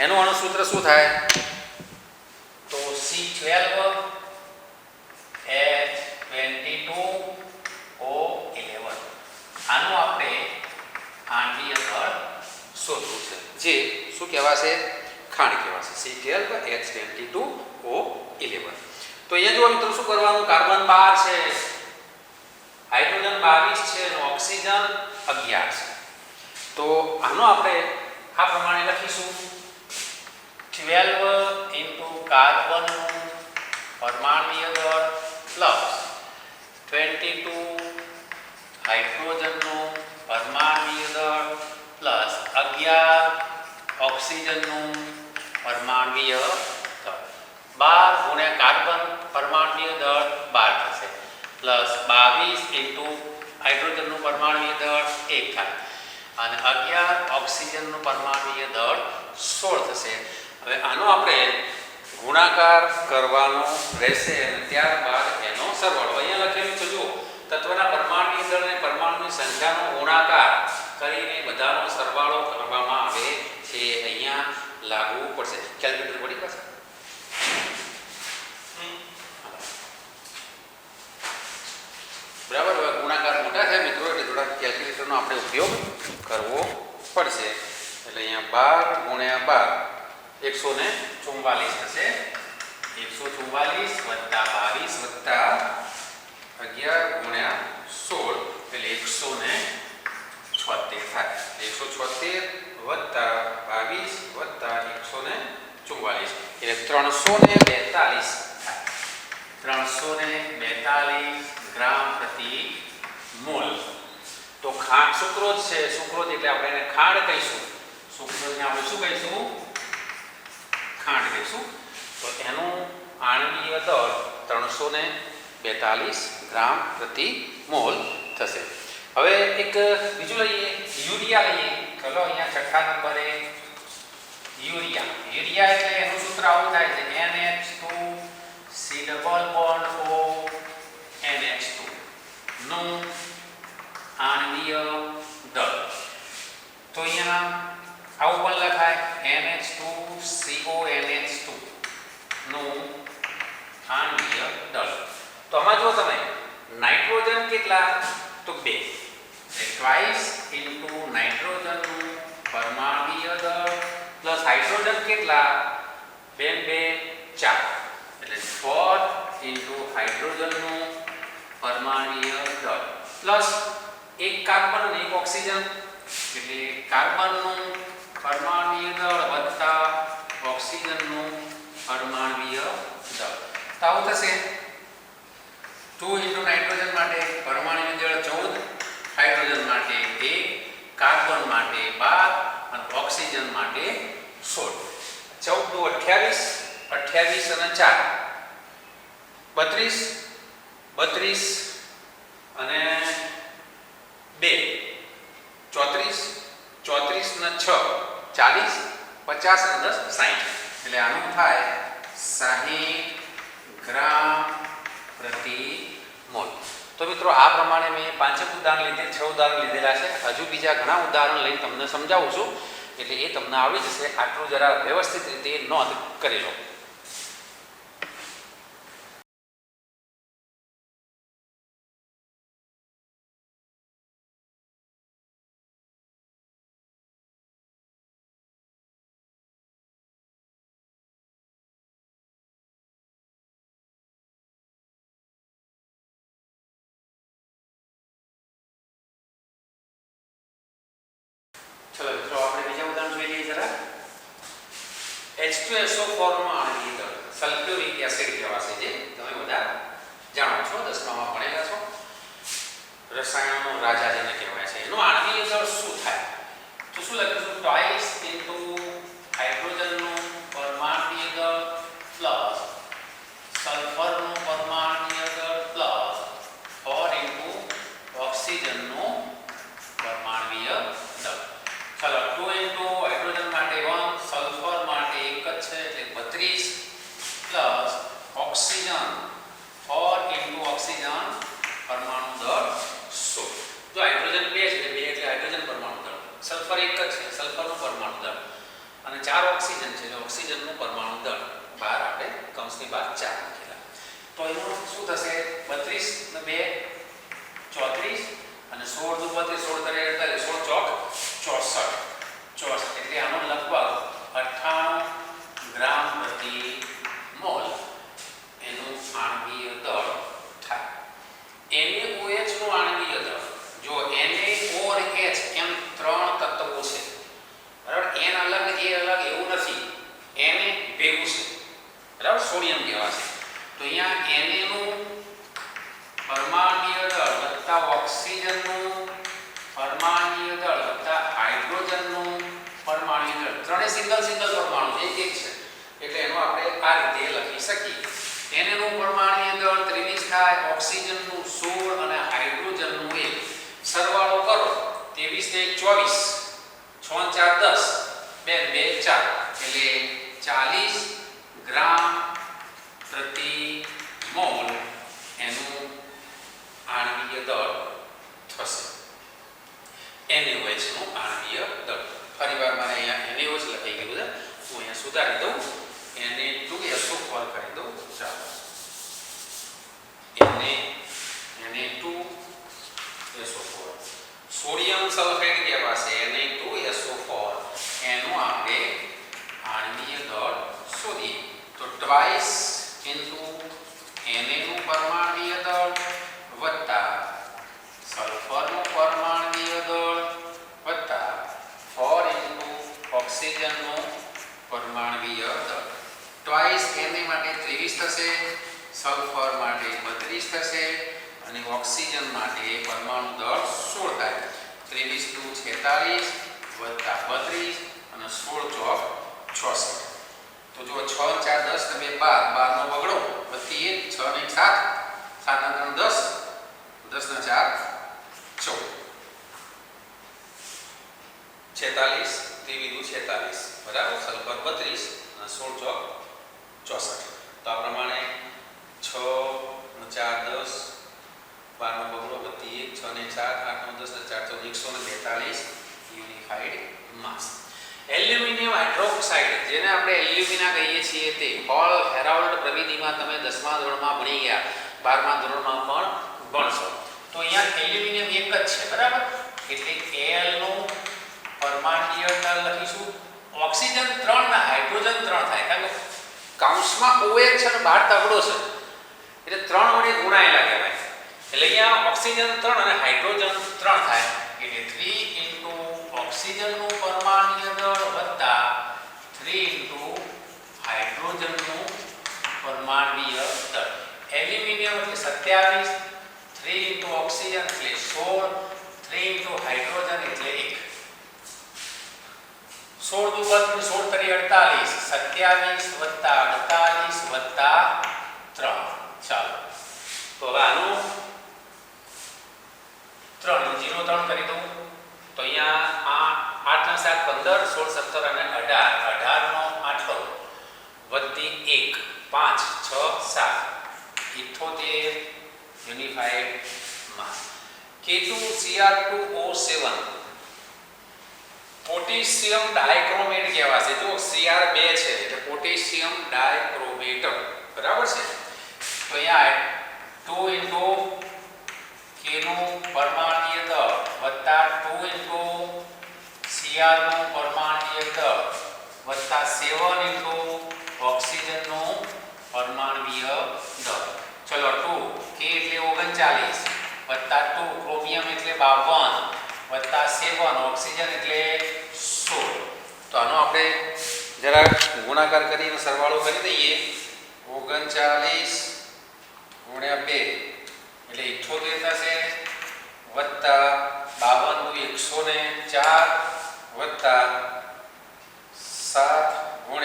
એનું અણુસૂત્ર શું થાય? તો C12H22O11. આનું આપણે આણ્વીય દળ શોધવું છે, જે શું કહેવાશે? ખાંડ કહેવાશે. C12H22O11. તો અહીંયા જો મિત્રો શું કરવાનું? કાર્બન 12 છે, હાઇડ્રોજન 22 છે અને ઓક્સિજન 11 છે. તો આનો આપણે આ પ્રમાણે લખીશું: 12 ઇન્ટુ કાર્બનનું પરમાણ્વીય દળ પ્લસ 22 હાઇડ્રોજનનું પરમાણ્વીય દળ પ્લસ 11 ઓક્સિજનનું પરમાણ્વીય દળ. 12 ગુણ્યા કાર્બન પરમાણ્વીય દળ 12 થશે પ્લસ 22 ઇન્ટુ હાઇડ્રોજનનું પરમાણ્વીય દળ 1 થાય અને 11 ઓક્સિજનનું પરમાણ્વીય દળ 16 થશે. હવે આનો આપણે ગુણાકાર કરવાનો રહેશે અને ત્યારબાદ એનો સરવાળો. અહીંયા લખેલું છે, જુઓ, તત્વના પરમાણ્વીય દળ અને પરમાણુની સંખ્યાનો ગુણાકાર કરીને બધાનો સરવાળો કરવામાં આવે છે. ઉપયોગ કરવો પડશે. એટલે અહીંયા 12 × 12 144 થશે. 144 + 22 + 11 × 16 એટલે 176 થાય. 176 + 22 + 144 એટલે 342 થાય. 342 ગ્રામ પ્રતિ મોલ. તો ખાંડ સુક્રોઝ છે. સુક્રોઝ એટલે આપણે એને ખાંડ કહીશું. સુક્રોઝને આપણે શું કહીશું? ખાંડ કહીશું. તો એનું આણ્વીય દળ 342 ગ્રામ પ્રતિ મોલ થશે. હવે એક બીજું લઈએ, યુરિયા લઈએ. ચલો અહીંયા છઠ્ઠા નંબરે યુરિયા. યુરિયા એટલે એનું સૂત્ર આવું થાય છે NH2 C double bond O NH2 નું આણ્વીય દળ. તો અહીંયા આવું પણ લખાય NH2CONH2 નું આણ્વીય દળ. તો આમાં જો તમે નાઇટ્રોજન કેટલા? તો 2. ટ્વાઇસ ઇન્ટુ નાઇટ્રોજનનું પરમાણ્વીય દળ પ્લસ હાઇડ્રોજન કેટલા? 2 × 2 = 4. એટલે 4 ઇન્ટુ હાઇડ્રોજનનું પરમાણ્વીય દળ પ્લસ એક કાર્બન અને એક ઓક્સિજન એટલે કાર્બનનું પરમાણ્વીય દળ વત્તા ઓક્સિજનનું પરમાણ્વીય દળ. તો આવું થશે 2 ઇન્ટુ નાઇટ્રોજન માટે પરમાણ્વીય દળ 14, હાઇડ્રોજન માટે 1, કાર્બન માટે 12 અને ઓક્સિજન માટે 16. 14 × 28, 28 અને 4 32, 32 અને 2 34, 34 ને 6 40, 50 અને 10 60. એટલે આનું થાય 60 ગ્રામ પ્રતિ મોલ. તો મિત્રો આ પ્રમાણે મેં 5 ઉદાહરણ લીધે 6 ઉદાહરણ લીધેલા છે. હજુ બીજા ઘણા ઉદાહરણ લઈને તમને સમજાવું છું એટલે એ તમને આવડી જશે. આટલું જરા વ્યવસ્થિત રીતે નોંધ કરી લો. ચલો મિત્રો આપણે બીજા ઉદાહરણ જોઈ લઈએ જરા. H2SO4 નું આણ્વીય દળ સલ્ફ્યુરિક એસિડ કહેવાશે, જે તમે બધા જાણો છો, 10માં ભણેલા છો. રસાયણનો રાજા જેને કહેવાય છે. એનું આણ્વીય દળ શું થાય? તો શું લખીશું? ટ્વાઇસ ઇન્ટુ હાઇડ્રોજનનું પરમાણ્વીય દળ પ્લસ સલ્ફરનું પરમાણ્વીય દળ પ્લસ 4 ઇન્ટુ ઓક્સિજનનું પરમાણ્વીય દળ. ચલો 2 ઇન્ટુ હાઇડ્રોજન માટે 1, સલ્ફર માટે 1 જ છે એટલે 32 પ્લસ ઓક્સિજન 4 ઇન્ટુ ઓક્સિજન પરમાણુ દળ 16. જો હાઇડ્રોજન 2 છે એટલે 2 એટલે હાઇડ્રોજન પરમાણુ દળ, સલ્ફર 1 જ છે સલ્ફરનું પરમાણુ દળ અને 4 ઓક્સિજન છે એટલે ઓક્સિજનનું પરમાણુ દળ. બહાર આપણે કૌંસની બહાર 4 મૂકેલા. તો એનું શું થશે? 32 ને 2 34 અને 16 દુ 32, 16 તરે 48, 16 ચોક 64 એટલે આનો લગભગ 98 ગ્રામ પ્રતિ મોલ એનું આણ્વીય દળ થાય. NaOH નું આણ્વીય દળ, જો Na O અને H એમ 3 તત્વો છે બરાબર. N અલગ ને A અલગ એવું નથી, Na ભેગું છે બરાબર, સોડિયમ કહેવાશે. તો અહીંયા Na નું પરમાણ્વીય દળ વત્તા ઓક્સિજનનું પરમાણ્વીય દળ વત્તા હાઇડ્રોજનનું પરમાણ્વીય દળ, ત્રણે સિંગલ પરમાણુ એક છે એટલે એનો આપણે આ રીતે લખી શકીએ. Na નું પરમાણ્વીય દળ 23 થાય, ઓક્સિજનનું 16 અને હાઇડ્રોજનનું 1. સરવાળો કરો 23 ને 24, 6 4 10, 2 2 4 એટલે 40 ગ્રામ પ્રતિ મોલ એનું આણ્વીય દળ થશે. NaOH નું આણ્વીય દળ. ફરીવાર મારે અહીંયા NaOH લખાઈ ગયું છે, હું અહીંયા સુધારી દઉં, Na2SO4 કરી દઉં. ચાલો Na2SO4 સોડિયમ સલ્ફેટ સલ્ફર માટે 32 થશે અને ઓક્સિજન માટે પરમાણુ દળ 16 થાય. 23 × 46 વત્તા 32 અને 16 ચોક 66. તો જો 6 4 10 ને 2 12 નો વગડો વત્તી 1 6 ને 1 7 7 ના 3 10 10 ના 4 14 46 ત્રિવિધુ 46 બરાબર. સલ્ફર 32 અને 16 ચોક 64. તો આ પ્રમાણે 6 નો 4 10 12 નો બગડો વત્તી 1 6 ને 7 8 નો 10 ને 4 142 યુનિફાઈડ માસ. એલ્યુમિનિયમ હાઇડ્રોક્સાઇડ જેને આપણે એલ્યુમિના કહીએ છીએ તે હોલ હેરાલ્ડ પ્રવિધિમાં તમે 10મા ધોરણમાં ભણી ગયા, 12મા ધોરણમાં પણ ભણશો. તો અહીંયા એલ્યુમિનિયમ એક જ છે બરાબર, એટલે Al નું પરમાણ્વીય દળ લખીશું. ઓક્સિજન 3 ને હાઇડ્રોજન 3 થાય, કારણ કે કૌંસમાં OH છે અને બહાર તગડો છે એટલે 3 વડે ગુણાયેલા કહેવાય. એટલે અહીંયા ઓક્સિજન 3 અને હાઇડ્રોજન 3 થાય એટલે 3 ઓક્સિજનનું પરમાણ્વીય દળ વત્તા 3 હાઇડ્રોજનનું પરમાણ્વીય દળ. એલ્યુમિનિયમ એટલે 27, 3 ઓક્સિજન એટલે 16, 3 હાઇડ્રોજન એટલે 1. 16 × 2 = 16 × 48, 27 વત્તા 48 વત્તા 3. ચાલો તો હવે આનું 3 નું 0 3 કરી દઉં. તો અહીંયા 8 ના 7 15 16 17 અને 18 18 નો આઠડો વત્તી 1 5 6 7 78 યુનિફાઈડ માસ. K2Cr2O7 પોટેશિયમ ડાયક્રોમેટ કહેવાશે. જો Cr2 છે એટલે પોટેશિયમ ડાયક્રોમેટ બરાબર છે. તો અહીંયા 2 K નું પરમાણ્વીય દળ વત્તા 2 Cr નું પરમાણ્વીય દળ વત્તા 7 ઓક્સિજનનું પરમાણ્વીય દળ. ચલો 2 K એટલે 39 વત્તા 2 ક્રોમિયમ એટલે 52 વત્તા 7 ઓક્સિજન એટલે 16. તો આનો આપણે જરા ગુણાકાર કરીને સરવાળો કરી દઈએ. 39 × 2 એટલે 78 થશે વત્તા 52 104 વત્તા 7 ×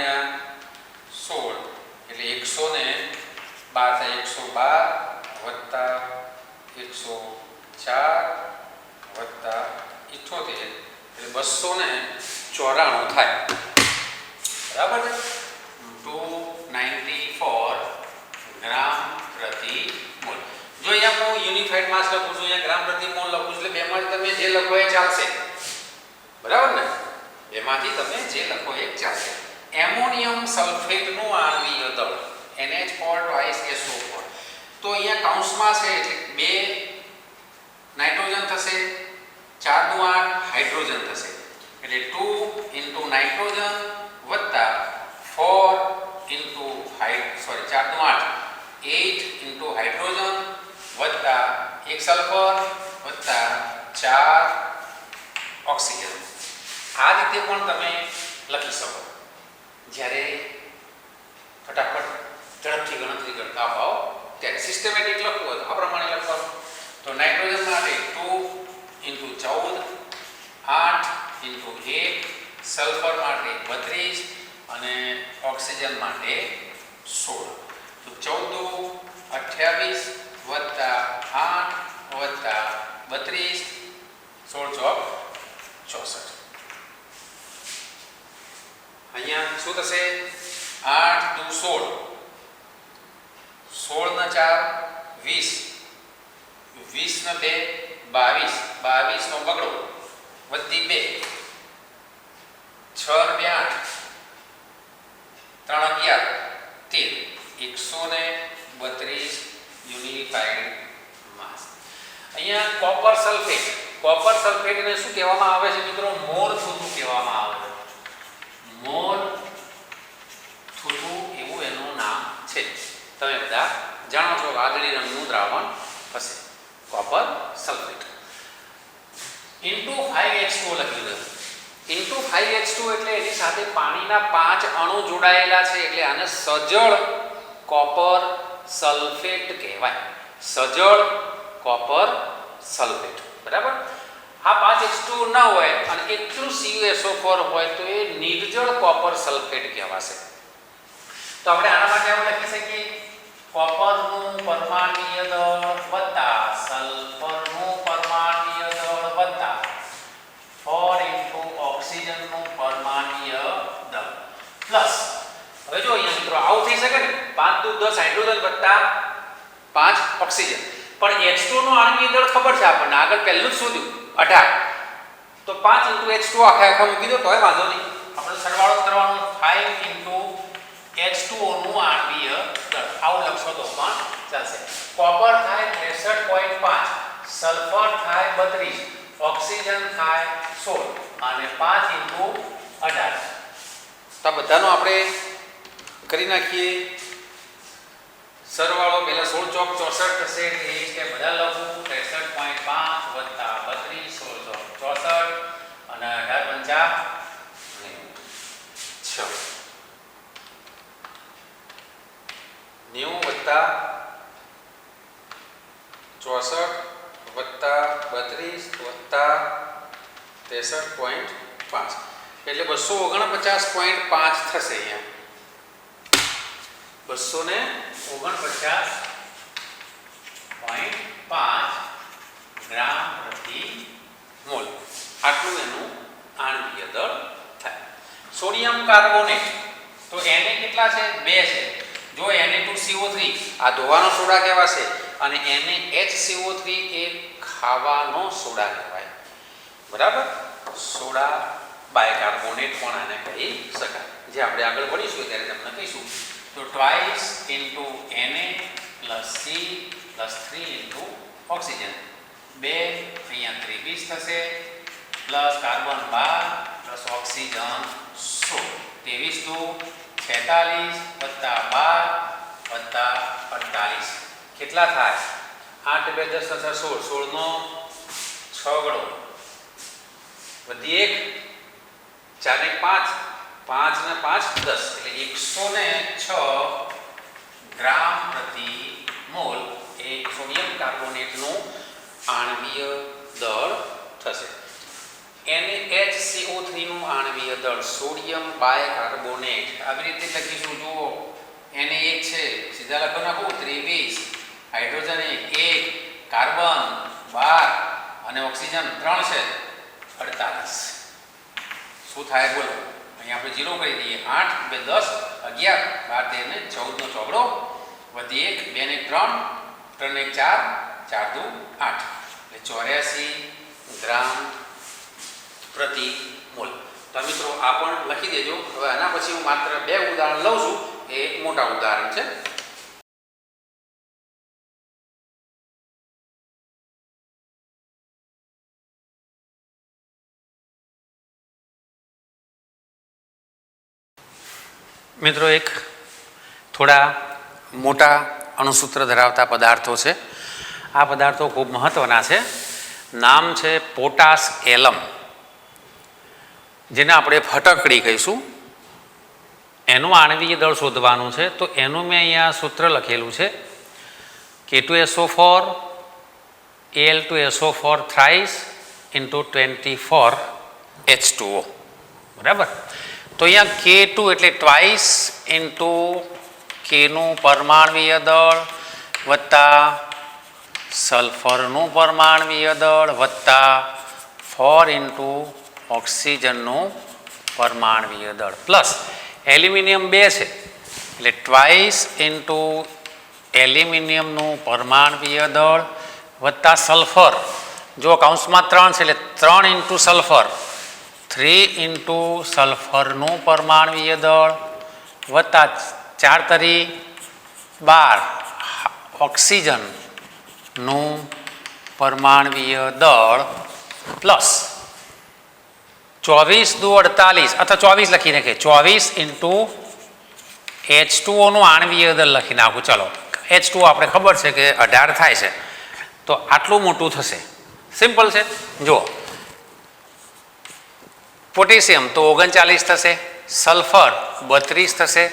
16 એટલે 112 થાય. 112 વત્તા 104 વત્તા 78 એટલે 294 થાય બરાબર છે. 294 ગ્રામ પ્રતિ મોલ. જો અહીંયા હું યુનિફાઈડ માસ લખું છું, અહીંયા ગ્રામ પ્રતિ મોલ લખું છું, એટલે બેમાંથી તમે જે લખો એ ચાલશે બરાબર ને. એમાંથી તમે જે લખો એ ચાલશે. એમોનિયમ સલ્ફેટનું આણ્વીય દળ NH4 તો અહીંયા કૌંસમાં છે એટલે 2 નાઇટ્રોજન થશે, 4 નું 8 હાઇડ્રોજન થશે એટલે 2 × નાઇટ્રોજન વત્તા 4 4 નું 8 8 હાઇડ્રોજન વત્તા 1 સલ્ફર વત્તા 4 ઓક્સિજન. આ રીતે પણ તમે લખી શકો. જ્યારે ફટાફટ ઝડપથી ગણતરી કરતા હોવ ત્યારે સિસ્ટમેટિક લખવું હોય તો આ પ્રમાણે લખવાનું. તો નાઇટ્રોજન માટે 2 × 14 8 × 1, સલ્ફર માટે 32 અને ઓક્સિજન માટે 16. તો 14 28 વત્તા 8 વત્તા 32 16 ચોક 64. અહીંયા શું થશે? 8 × 2 16 ના 4 20 20 ના 2 22 22 નો બગડો વત્તી 2 6 ને 2 8 3 11 13 132 યુનિફાઈડ માસ. અહીંયા કોપર સલ્ફેટને શું કહેવામાં આવે છે મિત્રો? મોર થૂથું કહેવામાં આવે છે. મોર થૂથું એવું એનું નામ છે. તમે બધા જાણો છો વાદળી રંગનું દ્રાવણ હશે કોપર સલ્ફેટ. × 5H2O લખી દો. × 5H2 એટલે એની સાથે પાણીના 5 અણુ જોડાયેલા છે એટલે આને સજળ કોપર સલ્ફેટ કહેવાય. સજળ કોપર સલ્ફેટ. બરાબર. આ 5H2O ના હોય અને એટલું CuSO4 હોય તો એ નિર્જળ કોપર સલ્ફેટ કહેવાશે. તો આપણે આના માટે આપણે લખી શકીએ કોપરનું પરમાણ્વીય દળ વત્તા સલ્ફરનું પરમાણ્વીય દળ વત્તા 4 ઓક્સિજનનું પરમાણ્વીય દળ પ્લસ. હવે જો અહીંયા મિત્રો આવું થઈ શકે ને 5 દુ 10 હાઇડ્રોજન વત્તા 5 ઓક્સિજન. પણ H2O નો આણ્વીય દળ ખબર છે આપણને, આગળ પહેલું જ શોધ્યું 18. તો 5 H2O આખા મૂકી દો તોય વાંધો નહીં, આપણે સરવાળો કરવાનો. 5 H2O નું આણ્વીય દળ આવું લખશો તો પણ ચાલશે. કોપર થાય 63.5, સલ્ફર થાય 32, ઓક્સિજન થાય 16 અને 5 * 18. તો આ બધાનો આપણે કરી નાખીએ સરવાળો. પહેલા 16 ચોક 64 થશે એટલે એ છે બધા લખું 63.5 વત્તા 32, 16 ચોક 64 અને 18 5 6 90 વત્તા 64 વત્તા 32 વત્તા 63.5 એટલે 249.5 થશે. અહીંયા 249.5 ગ્રામ પ્રતિ મોલ. આટલું એનું આણ્વીય દળ થાય. સોડિયમ કાર્બોનેટ તો Na કેટલા છે? 2 છે. જો Na2CO3 આ ધોવાનો સોડા કહેવાશે અને NaHCO3 એ ખાવાનો સોડા કહેવાય. બરાબર. સોડા બાયકાર્બોનેટ પણ આને કહી શકાય. જે આપણે આગળ ભણીશું ત્યારે તમને કહીશું. તો twice into Na plus C plus 3 into oxygen. 2 અહીંયા 23 થશે પ્લસ કાર્બન 12 પ્લસ ઓક્સિજન 16. 23 દુ 46 વત્તા 12 વત્તા 48 કેટલા થાય? 8 2 10 16 16 નો 6 ગણો વધી 1 4 ને 5 5 ને 5 10 એટલે 106 ગ્રામ પ્રતિ મોલ એ સોડિયમ કાર્બોનેટનું આણ્વીય દળ થશે. NaHCO3 નું આણ્વીય દળ સોડિયમ બાયકાર્બોનેટ આવી રીતે લખીશું. જુઓ Na 1 છે, સીધા લખો નાખો 23, હાઇડ્રોજન 1, કાર્બન 12 અને ઓક્સિજન 3 છે 48. શું થાય બોલો? અહીં આપણે 0 કરી દઈએ. 8 2 10 11 12 13 ને 14 નો ચોગડો વધી 1 2 ને 3 3 ને 4 4 દુ 8 એટલે 84 ગ્રામ પ્રતિ મોલ. તો મિત્રો આ પણ લખી દેજો. હવે આના પછી હું માત્ર 2 ઉદાહરણ લઉં છું. એ મોટા ઉદાહરણ છે. મિત્રો એક થોડા મોટા અણુસૂત્ર ધરાવતા પદાર્થો છે. આ પદાર્થો ખૂબ મહત્ત્વના છે. નામ છે પોટાશ એલમ, જેને આપણે ફટકડી કહીશું. એનું આણ્વીય દળ શોધવાનું છે. તો એનું મેં અહીંયા સૂત્ર લખેલું છે K2SO4 Al2SO4 thrice into 24H2O. બરાબર. તો અહીંયા K2 એટલે ટ્વાઇસ ઇન્ટુ Kનું પરમાણ્વીય દળ વત્તા સલ્ફરનું પરમાણ્વીય દળ વત્તા 4 ઇન્ટુ ઓક્સિજનનું પરમાણ્વીય દળ પ્લસ એલ્યુમિનિયમ 2 છે એટલે ટ્વાઇસ ઇન્ટુ એલ્યુમિનિયમનું પરમાણ્વીય દળ વત્તા સલ્ફર. જો કૌંસમાં 3 છે એટલે 3 ઇન્ટુ સલ્ફર 3 ઇન્ટુ સલ્ફરનું પરમાણ્વીય દળ વત્તા 4 તરી 12 ઓક્સિજનનું પરમાણ્વીય દળ પ્લસ 24 દુ 48 અથવા 24 લખી નાખે 24 ઇન્ટુ H2O નું આણ્વીય દળ લખી નાખું. ચલો H2O આપણે ખબર છે કે 18 થાય છે, તો આટલું મોટું થશે. સિમ્પલ છે. જુઓ પોટેશિયમ તો 39 થશે, સલ્ફર 32 થશે,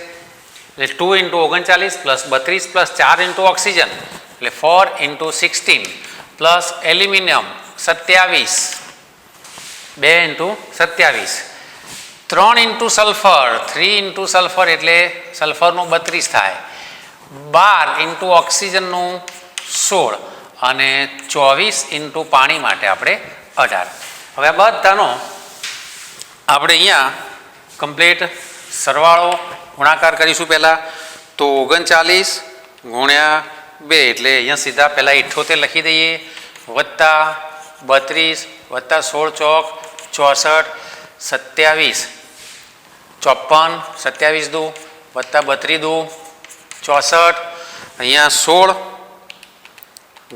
એટલે 2 × 39 + 32 + 4 × ઓક્સિજન એટલે 4 × 16 પ્લસ એલ્યુમિનિયમ 27 2 × 27 3 × સલ્ફર 3 × સલ્ફર એટલે સલ્ફરનું 32 થાય 12 × ઓક્સિજનનું 16 અને 24 × પાણી માટે આપણે 18. હવે આ બધાનો આપણે અહીંયા કમ્પ્લીટ સરવાળો ગુણાકાર કરીશું પહેલાં. તો 39 × 2 એટલે અહીંયા સીધા પહેલાં 78 લખી દઈએ વત્તા 32 વત્તા 16 ચોક 64 27 54 27 દુ વત્તા 32 દુ 64 અહીંયા 16 ×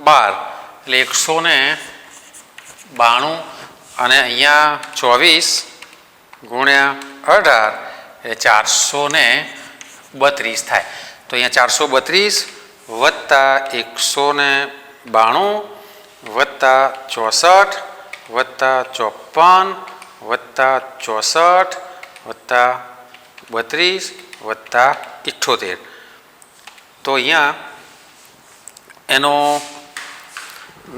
12 એટલે 192 અને અહીંયા 24 × 18 એટલે 432 થાય. તો અહીંયા 432 વત્તા 192 વત્તા 64 વત્તા 54 વત્તા 64 વત્તા 32 વત્તા 78. તો અહીંયા એનો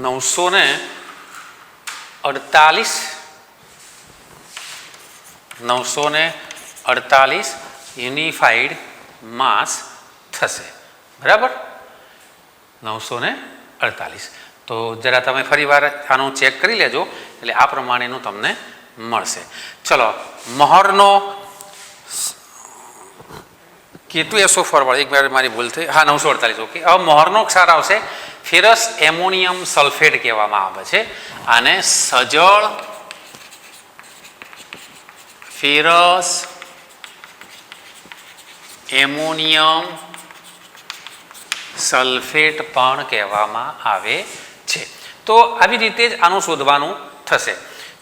948 યુનિફાઈડ માસ થશે. બરાબર 948. તો જરા તમે ફરીવાર આનું ચેક કરી લેજો એટલે આ પ્રમાણેનું તમને મળશે. ચલો મહોરનો કેટલું એસો ફોરવર્ડ એક વાર મારી ભૂલ થઈ. હા 948. ઓકે. હવે મહોરનો ક્ષાર આવશે ફેરસ એમોનિયમ સલ્ફેટ કહેવામાં આવે છે. આને સજળ ફેરસ એમોનિયમ સલ્ફેટ પણ કહેવામાં આવે છે. તો આવી રીતે જ આનું શોધવાનું થશે.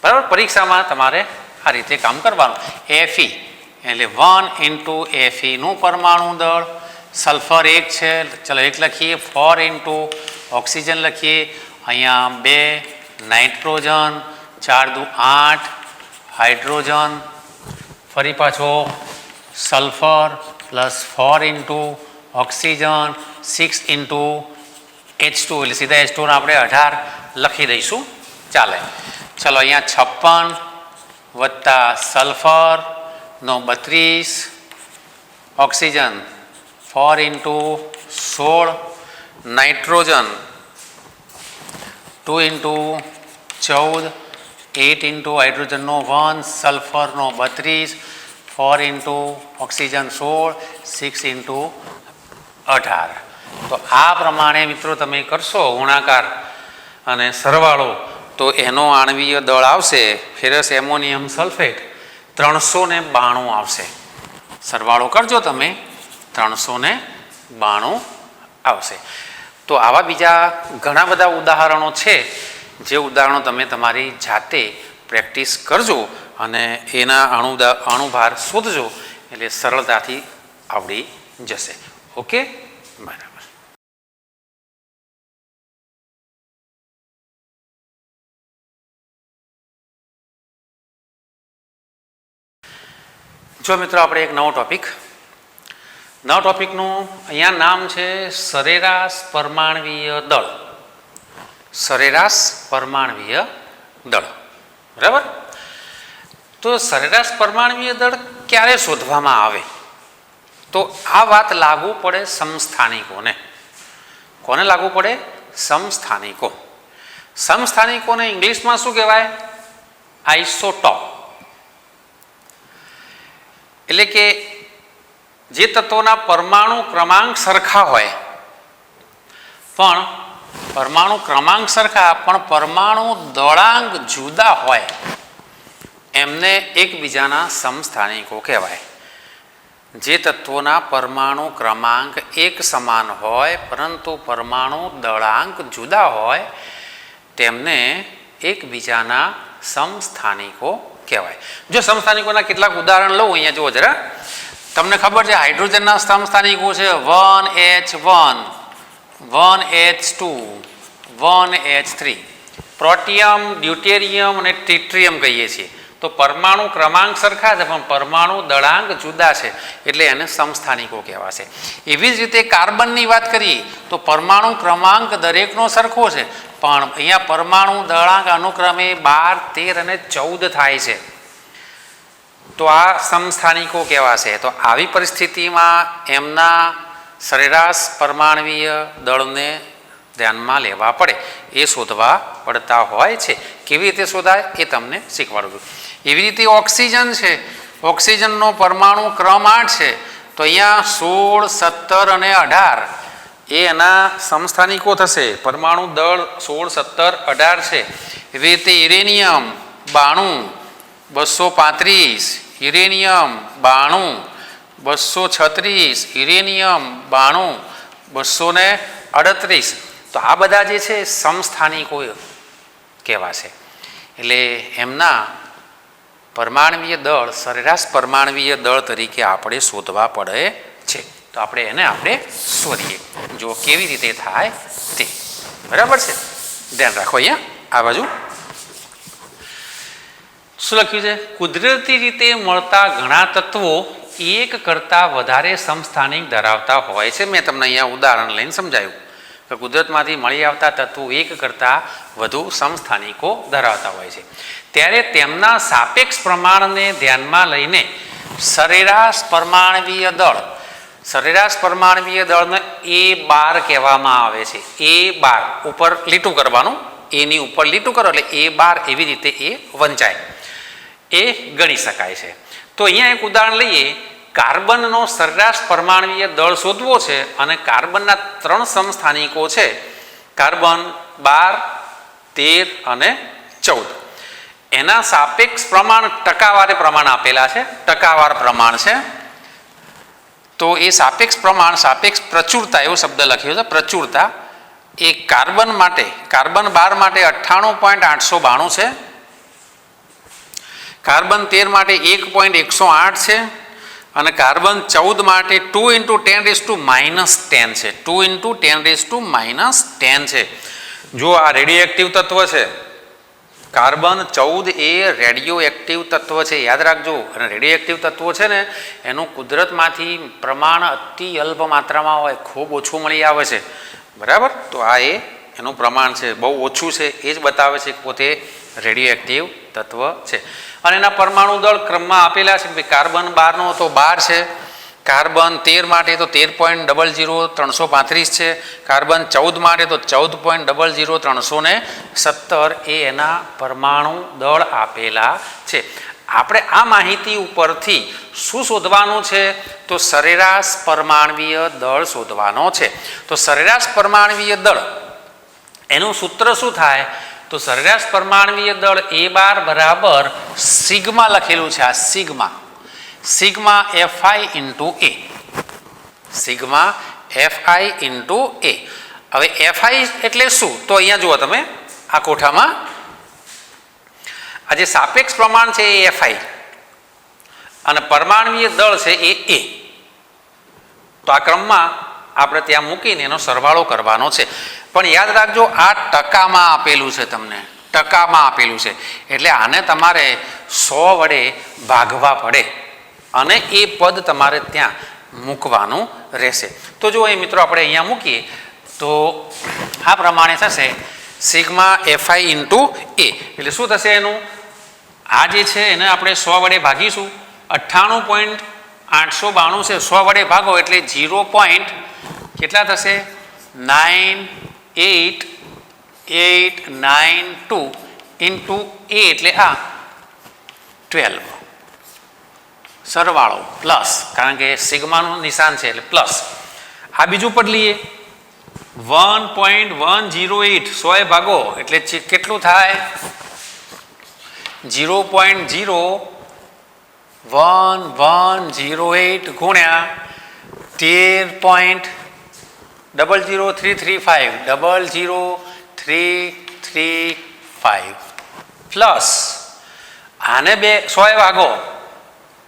બરાબર. પરીક્ષામાં તમારે આ રીતે કામ કરવાનું. Fe એટલે 1 × Fe નું પરમાણુ દળ. સલ્ફર 1 છે ચલો 1 લખીએ. 4 × ઓક્સિજન લખીએ. અહીંયા 2 નાઇટ્રોજન 4 × 8 હાઇડ્રોજન ફરી પાછો સલ્ફર પ્લસ 4 × ઓક્સિજન 6 × H2 એટલે સીધા H2 આપણે 18 લખી દઈશું ચાલે. ચલો અહીંયા 56 વત્તા સલ્ફરનો 32 ઓક્સિજન 4 × 16 નાઇટ્રોજન 2 × 14 8 × હાઇડ્રોજનનો 1 સલ્ફરનો 32 4 × ઓક્સિજન 16 6 × 18. તો આ પ્રમાણે મિત્રો તમે કરશો ગુણાકાર અને સરવાળો તો એનો આણ્વીય દળ આવશે ફેરસ એમોનિયમ સલ્ફેટ 392 આવશે. સરવાળો કરજો તમે 392 આવશે. તો આવા બીજા ઘણા બધા ઉદાહરણો છે જે ઉદાહરણો તમે તમારી જાતે પ્રેક્ટિસ કરજો અને એના અણુભાર શોધજો એટલે સરળતાથી આવડી જશે. ઓકે બરાબર. જો મિત્રો આપણે એક નવો ટોપિકનું અહીંયા નામ છે સરેરાશ પરમાણ્વીય દળ. સરેરાશ પરમાણ્વીય દળ. બરાબર. તો સરેરાશ પરમાણ્વીય દળ ક્યારે શોધવામાં આવે? તો આ વાત લાગુ પડે સમસ્થાનિકોને. કોને લાગુ પડે? સમસ્થાનિકો. સમસ્થાનિકોને ઇંગ્લિશમાં શું કહેવાય? આઇસોટોપ. એટલે કે જે તત્વોના પરમાણુ ક્રમાંક સરખા હોય પણ પરમાણુ ક્રમાંક સરખા પણ પરમાણુ દળાંક જુદા હોય એમને એકબીજાના સમસ્થાનિકો કહેવાય. જે તત્વોના પરમાણુ ક્રમાંક એક સમાન હોય પરંતુ પરમાણુ દળાંક જુદા હોય તેમને એકબીજાના સમસ્થાનિકો કહેવાય. જો સમસ્થાનિકોના કેટલાક ઉદાહરણ લઉં અહીંયા જુઓ જરા. તમને ખબર છે હાઇડ્રોજનના સમસ્થાનિકો છે 1H1 1H2 1H3. પ્રોટિયમ ડ્યુટેરિયમ અને ટ્રિટિયમ કહીએ છીએ. તો તો પરમાણુ ક્રમાંક સરખા છે પણ પરમાણુ દળાંક જુદા છે એટલે એને સમસ્થાનિકો કહેવાશે. એવી જ રીતે કાર્બનની વાત કરીએ તો પરમાણુ ક્રમાંક દરેકનો સરખો છે પણ અહીંયા પરમાણુ દળાંક અનુક્રમે 12, 13 અને 14 થાય છે તો આ સમસ્થાનિકો કહેવાશે. તો આવી પરિસ્થિતિમાં એમના સરેરાશ પરમાણવીય દળને ધ્યાનમાં લેવા પડે, એ શોધવા પડતા હોય છે. કેવી રીતે શોધાય એ તમને શીખવાડું છું. એવી રીતે ઓક્સિજન છે, ઓક્સિજનનો પરમાણુ ક્રમ 8 છે તો અહીંયા 16, 17 અને 18 એ એના સમસ્થાનિકો થશે. પરમાણુ દળ 16, 17, 18 છે. એવી રીતે યુરેનિયમ 92, 235, યુરેનિયમ 92, 236, યુરેનિયમ 92, 238. તો આ બધા જે છે સમસ્થાનિકો કહેવાશે. એટલે એમના પરમાણવીય દળ સરેરાશ પરમાણવીય દળ તરીકે આપણે શોધવા પડે છે. તો આપણે શોધીએ, જો કેવી રીતે થાય તે. બરાબર છે, ધ્યાન રાખો. અહીંયા આ બાજુ શું લખ્યું છે? કુદરતી રીતે મળતા ઘણા તત્વો એક કરતાં વધારે સમસ્થાનિક ધરાવતા હોય છે. મેં તમને અહીંયા ઉદાહરણ લઈને સમજાવ્યું કે કુદરતમાંથી મળી આવતા તત્વો એક કરતાં વધુ સમસ્થાનિકો ધરાવતા હોય છે. ત્યારે તેમના સાપેક્ષ પ્રમાણને ધ્યાનમાં લઈને સરેરાશ પરમાણવીય દળને A12 કહેવામાં આવે છે. A12 ઉપર લીટું કરવાનું, એની ઉપર લીટું કરો એટલે A12 એવી રીતે એ વંચાય, એ ગણી શકાય છે. તો અહીંયા એક ઉદાહરણ લઈએ. કાર્બનનો સરેરાશ પરમાણવીય દળ શોધવો છે અને કાર્બનના 3 સમસ્થાનિકો છે, કાર્બન 12, 13 અને 14. એના સાપેક્ષ પ્રમાણ ટકાવારી પ્રમાણ આપેલા છે, ટકાવાર પ્રમાણ છે. તો એ સાપેક્ષ પ્રમાણ, સાપેક્ષ પ્રચુરતા એવો શબ્દ લખ્યો છે, પ્રચુરતા. એ કાર્બન 12 માટે 98.892 છે, કાર્બન 13 માટે 1.108 છે અને કાર્બન 14 માટે 2 × 10⁻10 છે. 2 × 10⁻10 છે. જો આ રેડિયોએક્ટિવ તત્વ છે, કાર્બન 14 એ રેડિયો એક્ટિવ તત્વ છે, યાદ રાખજો. અને રેડિયોએક્ટિવ તત્વો છે ને એનું કુદરતમાંથી પ્રમાણ અતિ અલ્પ માત્રામાં હોય, ખૂબ ઓછું મળી આવે છે. બરાબર, તો આ એનું પ્રમાણ છે, બહુ ઓછું છે, એ જ બતાવે છે કે પોતે રેડિયોએક્ટિવ તત્વ છે. અને એના પરમાણુ દળ ક્રમમાં આપેલા છે. કાર્બન 12નો તો 12 છે, કાર્બન 13 માટે તો 13.00335 છે, કાર્બન 14 માટે તો 14.00317 એ એના પરમાણુ દળ આપેલા છે. આપણે આ માહિતી ઉપરથી શું શોધવાનું છે? તો સરેરાશ પરમાણવીય દળ શોધવાનો છે. તો સરેરાશ પરમાણવીય દળ એનું સૂત્ર શું થાય? તો સરેરાશ પરમાણવીય દળ A12 બરાબર સિગ્મા લખેલું છે, આ sigma Fi × A, sigma Fi × A. હવે Fi એટલે શું? તો અહીંયા જુઓ તમે આ કોઠામાં આ જે સાપેક્ષ પ્રમાણ છે એ Fi અને પરમાણવીય દળ છે એ A. તો આ ક્રમમાં આપણે ત્યાં મૂકીને એનો સરવાળો કરવાનો છે. પણ યાદ રાખજો, આ ટકામાં આપેલું છે, તમને ટકામાં આપેલું છે એટલે આને તમારે 100 વડે ભાગવા પડે અને એ પદ તમારે ત્યાં મૂકવાનું રહેશે. તો જો એ મિત્રો આપણે અહીંયા મૂકીએ તો આ પ્રમાણે થશે સિગ્મા Fi × A. એટલે શું થશે એનું? આ જે છે એને આપણે 100 વડે ભાગીશું. 98.892 છે, 100 વડે ભાગો એટલે 0. કેટલા થશે? 98892 × A એટલે આ 12 સરવાળો પ્લસ, કારણ કે સિગ્માનું નિશાન છે એટલે પ્લસ. આ બીજું પદ લઈએ 1.108, 100 ભાગો એટલે કેટલું થાય? 0.01108 ગુણ્યા 13.00335 પ્લસ આને 100 ભાગો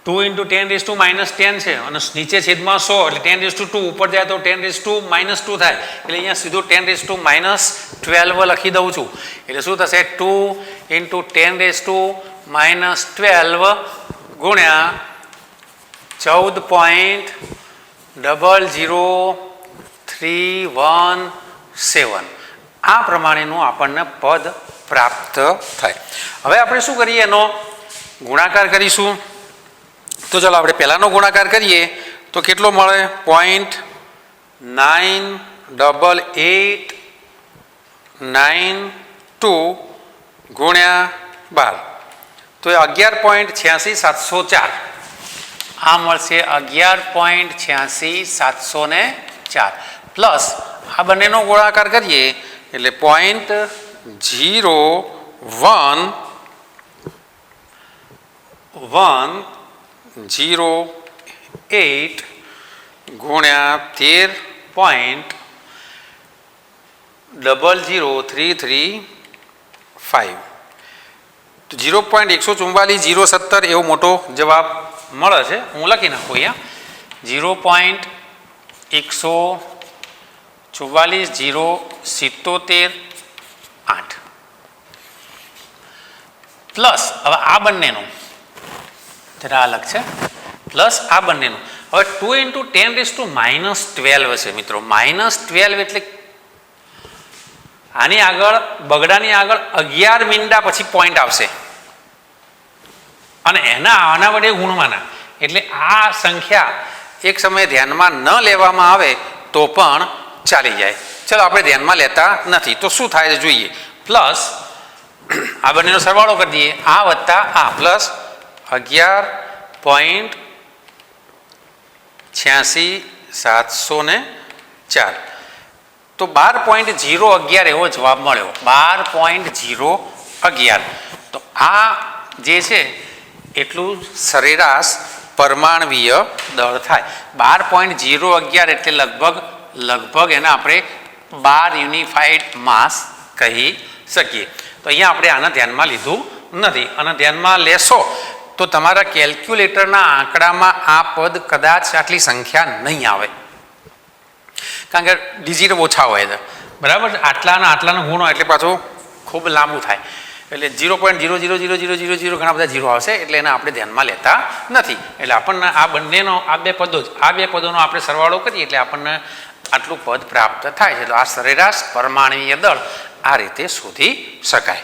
2 × 10⁻10 છે અને નીચે છેદમાં 100 એટલે 10⁻2, ઉપર જાય તો 10⁻2 થાય. એટલે અહીંયા સીધું 10⁻12 લખી દઉં છું. એટલે શું થશે? 2 × -12 ગુણ્યા 14.00317 આ પ્રમાણેનું આપણને પદ પ્રાપ્ત થાય. હવે આપણે શું કરીએ, એનો ગુણાકાર કરીશું. તો ચાલો આપણે પહેલાંનો ગુણાકાર કરીએ તો કેટલો મળે? 0.98892 ગુણ્યા 12 તો એ 11.86704 આ મળશે. 11.86704 પ્લસ આ બંનેનો ગુણાકાર કરીએ એટલે 0.108 ગુણ્યા 13.00335 તો 0.144017 એવો મોટો જવાબ મળે છે. હું લખી નાખું અહીંયા 0.144017 પ્લસ હવે આ બંનેનું જરા અલગ છે. પ્લસ આ બંનેનું હવે 2 × 10⁻12 હશે મિત્રો. -12 એટલે આની આગળ બગડાની આગળ 11 મીંડા પછી પોઈન્ટ આવશે અને આના વડે ગુણવાના. એટલે આ સંખ્યા એક સમયે ધ્યાનમાં ન લેવામાં આવે તો પણ ચાલી જાય. ચલો આપણે ધ્યાનમાં લેતા નથી તો શું થાય જોઈએ. પ્લસ આ બંનેનો સરવાળો કરી દઈએ, આ વત્તા આ પ્લસ 11.86704 તો 12.011 એવો જવાબ મળ્યો. 12.011 તો આ જે છે એટલું સરેરાશ પરમાણવીય દળ થાય. 12.011 એટલે લગભગ એને આપણે 12 યુનિફાઈડ માસ કહી શકીએ. તો અહીંયા આપણે આને ધ્યાનમાં લીધું નથી અને ધ્યાનમાં લેશો તો તમારા કેલ્ક્યુલેટરના આંકડામાં આ પદ કદાચ આટલી સંખ્યા નહીં આવે, કારણ કે ડિજિટ ઓછા હોય છે, બરાબર. આટલાનો ગુણો એટલે પાછું ખૂબ લાંબુ થાય. એટલે 0.00000 ઘણા બધા ઝીરો આવશે એટલે એને આપણે ધ્યાનમાં લેતા નથી. એટલે આપણને આ બંનેનો આ બે પદોનો આપણે સરવાળો કરીએ એટલે આપણને આટલું પદ પ્રાપ્ત થાય છે. તો આ સરેરાશ પરમાણવીય દળ આ રીતે શોધી શકાય.